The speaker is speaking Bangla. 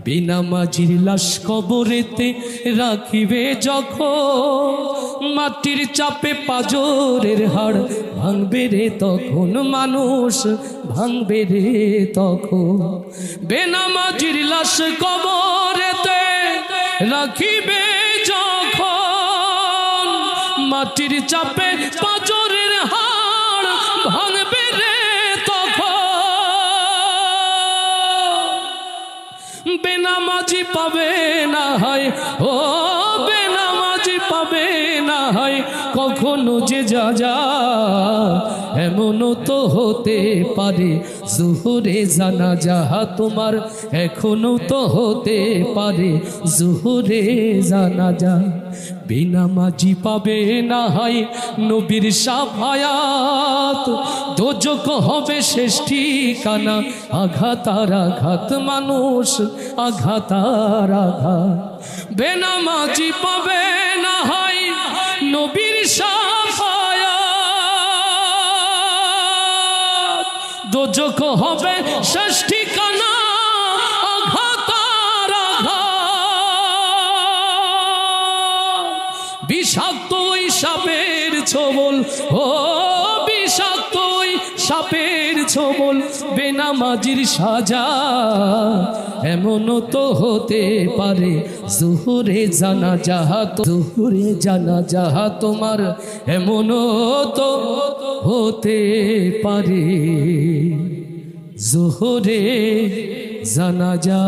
বেনামাজির লাশ কবরেতে রাখিবে যখন, মাটির চাপে পাজরের হাড় ভাঙবে রে তখন, মানুষ ভাঙবে রে তখন। বেনামাজির লাশ কবরেতে রাখিবে যখন, মাটির চাপে পাজরের হাড় ভাঙবে রে তখন। বেনামাজি পাবে না হয়, ও বেনামাজি পাবে না হয় কখনো যে যা, এমনও তো হতে পারে জোহরে জানাজা তোমার, এখনো তো হতে পারে জোহরে জানাজা। বেনামাজি পাবে না হয় নবীর শাফায়াত, দোজখ হবে শেষ ঠিকানা, আঘাত আর আঘাত মানুষ আঘাত আর আঘাত। বেনামাজি পাবে না হয় নবীর শাফায়াত, দোজখ হবে শেষ ঠিকানা, আঘাত আর আঘাত। বিষাক্ত ওই সাপের ছোবল, ও বিষাক্ত ওই সাপের ছোবল বেনামাজির সাজা, এমনও তো হতে পারে জোহরে জানাজা, জোহরে জানাজা তোমার, এমনও তো হতে পারে জোহরে জানাজা।